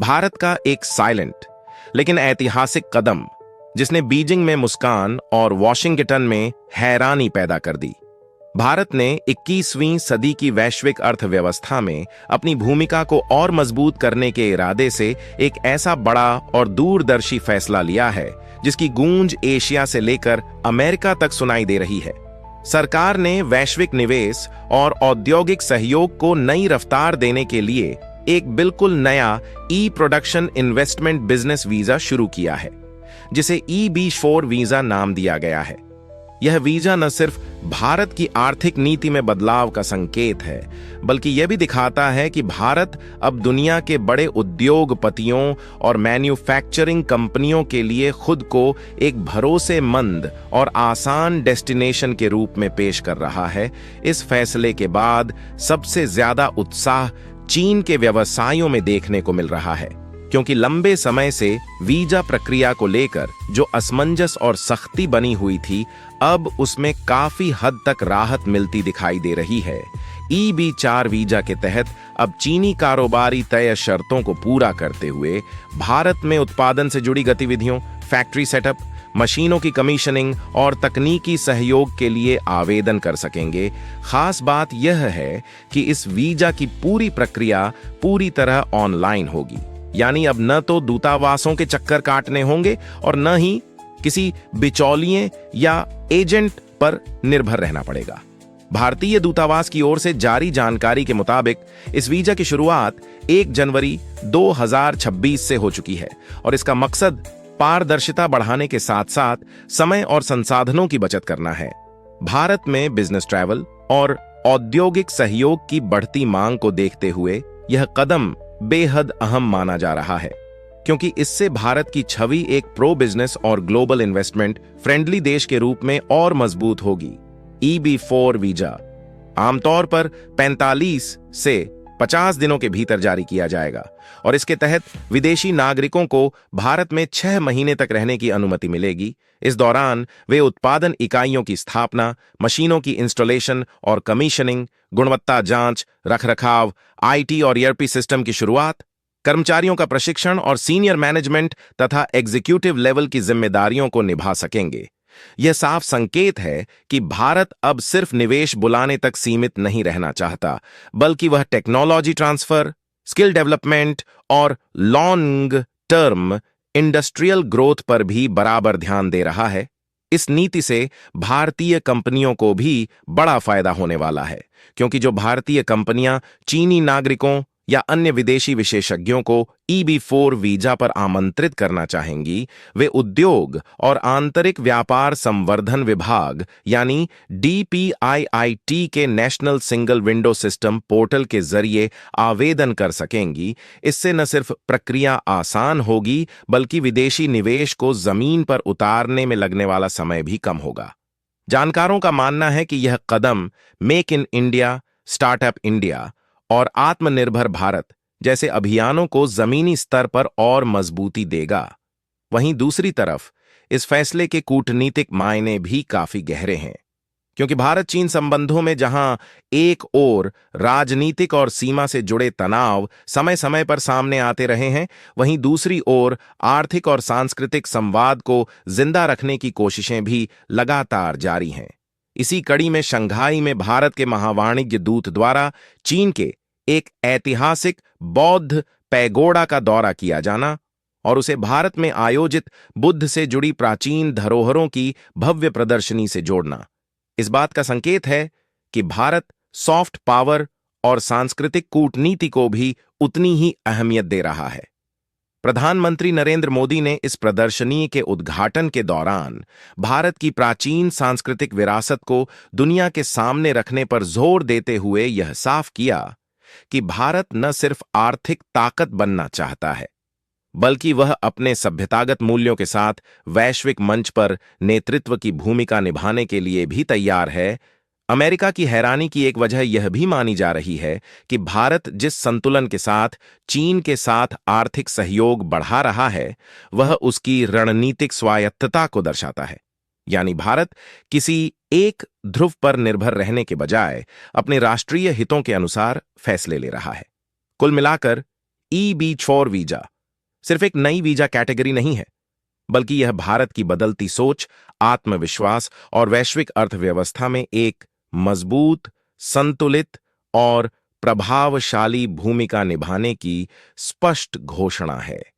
भारत का एक साइलेंट लेकिन ऐतिहासिक कदम जिसने बीजिंग में मुस्कान और वॉशिंगटन में हैरानी पैदा कर दी। भारत ने 21वीं सदी की वैश्विक अर्थव्यवस्था में अपनी भूमिका को और मजबूत करने के इरादे से एक ऐसा बड़ा और दूरदर्शी फैसला लिया है जिसकी गूंज एशिया से लेकर अमेरिका तक सुनाई दे रही है। सरकार ने वैश्विक निवेश और औद्योगिक सहयोग को नई रफ्तार देने के लिए एक बिल्कुल नया ई प्रोडक्शन इन्वेस्टमेंट बिजनेस वीजा शुरू किया है, जिसे EB4 वीजा नाम दिया गया है। यह वीजा न सिर्फ भारत की आर्थिक नीति में बदलाव का संकेत है, बल्कि यह भी दिखाता है कि भारत अब दुनिया के बड़े उद्योगपतियों और मैन्युफैक्चरिंग कंपनियों के लिए खुद को एक भरोसेमंद और आसान डेस्टिनेशन के रूप में पेश कर रहा है। इस फैसले के बाद सबसे ज्यादा उत्साह चीन के व्यवसायों में देखने को मिल रहा है, क्योंकि लंबे समय से वीजा प्रक्रिया को लेकर जो असमंजस और सख्ती बनी हुई थी, अब उसमें काफी हद तक राहत मिलती दिखाई दे रही है। EB4 वीजा के तहत अब चीनी कारोबारी तय शर्तों को पूरा करते हुए भारत में उत्पादन से जुड़ी गतिविधियों, फैक्ट्री सेटअप, मशीनों की कमीशनिंग और तकनीकी सहयोग के लिए आवेदन कर सकेंगे। खास बात यह है कि इस वीजा की पूरी प्रक्रिया पूरी तरह ऑनलाइन होगी, यानी अब न तो दूतावासों के चक्कर काटने होंगे और न ही किसी बिचौलिए या एजेंट पर निर्भर रहना पड़ेगा। भारतीय दूतावास की ओर से जारी जानकारी के मुताबिक इस वीजा की शुरुआत 1 जनवरी 2026 से हो चुकी है और इसका मकसद पारदर्शिता बढ़ाने के साथ साथ समय और संसाधनों की बचत करना है। भारत में बिजनेस ट्रैवल और औद्योगिक सहयोग की बढ़ती मांग को देखते हुए यह कदम बेहद अहम माना जा रहा है, क्योंकि इससे भारत की छवि एक प्रो बिजनेस और ग्लोबल इन्वेस्टमेंट फ्रेंडली देश के रूप में और मजबूत होगी। EB4 वीजा आमतौर पर 45 से 50 दिनों के भीतर जारी किया जाएगा और इसके तहत विदेशी नागरिकों को भारत में 6 महीने तक रहने की अनुमति मिलेगी। इस दौरान वे उत्पादन इकाइयों की स्थापना, मशीनों की इंस्टॉलेशन और कमीशनिंग, गुणवत्ता जांच, रखरखाव, IT और ERP सिस्टम की शुरुआत, कर्मचारियों का प्रशिक्षण और सीनियर मैनेजमेंट तथा एग्जीक्यूटिव लेवल की जिम्मेदारियों को निभा सकेंगे। यह साफ संकेत है कि भारत अब सिर्फ निवेश बुलाने तक सीमित नहीं रहना चाहता, बल्कि वह टेक्नोलॉजी ट्रांसफर, स्किल डेवलपमेंट और लॉन्ग टर्म इंडस्ट्रियल ग्रोथ पर भी बराबर ध्यान दे रहा है। इस नीति से भारतीय कंपनियों को भी बड़ा फायदा होने वाला है, क्योंकि जो भारतीय कंपनियां चीनी नागरिकों या अन्य विदेशी विशेषज्ञों को EB4 वीजा पर आमंत्रित करना चाहेंगी, वे उद्योग और आंतरिक व्यापार संवर्धन विभाग यानी DPIIT के national single window system portal के जरिए आवेदन कर सकेंगी। इससे न सिर्फ प्रक्रिया आसान होगी, बल्कि विदेशी निवेश को जमीन पर उतारने में लगने वाला समय भी कम होगा। जानकारों का मानना है कि यह कदम make in India, startup India और आत्मनिर्भर भारत जैसे अभियानों को जमीनी स्तर पर और मजबूती देगा। वहीं दूसरी तरफ इस फैसले के कूटनीतिक मायने भी काफी गहरे हैं, क्योंकि भारत चीन संबंधों में जहां एक ओर राजनीतिक और सीमा से जुड़े तनाव समय समय पर सामने आते रहे हैं, वहीं दूसरी ओर आर्थिक और सांस्कृतिक संवाद को जिंदा रखने की कोशिशें भी लगातार जारी हैं। इसी कड़ी में शंघाई में भारत के महावाणिज्य दूत द्वारा चीन के एक ऐतिहासिक बौद्ध पैगोडा का दौरा किया जाना और उसे भारत में आयोजित बुद्ध से जुड़ी प्राचीन धरोहरों की भव्य प्रदर्शनी से जोड़ना इस बात का संकेत है कि भारत सॉफ्ट पावर और सांस्कृतिक कूटनीति को भी उतनी ही अहमियत दे रहा है। प्रधानमंत्री नरेंद्र मोदी ने इस प्रदर्शनी के उद्घाटन के दौरान भारत की प्राचीन सांस्कृतिक विरासत को दुनिया के सामने रखने पर जोर देते हुए यह साफ किया कि भारत न सिर्फ आर्थिक ताकत बनना चाहता है, बल्कि वह अपने सभ्यतागत मूल्यों के साथ वैश्विक मंच पर नेतृत्व की भूमिका निभाने के लिए भी तैयार है। अमेरिका की हैरानी की एक वजह यह भी मानी जा रही है कि भारत जिस संतुलन के साथ चीन के साथ आर्थिक सहयोग बढ़ा रहा है, वह उसकी रणनीतिक स्वायत्तता को दर्शाता है। यानी भारत किसी एक ध्रुव पर निर्भर रहने के बजाय अपने राष्ट्रीय हितों के अनुसार फैसले ले रहा है। कुल मिलाकर EB4 वीजा सिर्फ एक नई वीजा कैटेगरी नहीं है, बल्कि यह भारत की बदलती सोच, आत्मविश्वास और वैश्विक अर्थव्यवस्था में एक मजबूत, संतुलित और प्रभावशाली भूमिका निभाने की स्पष्ट घोषणा है।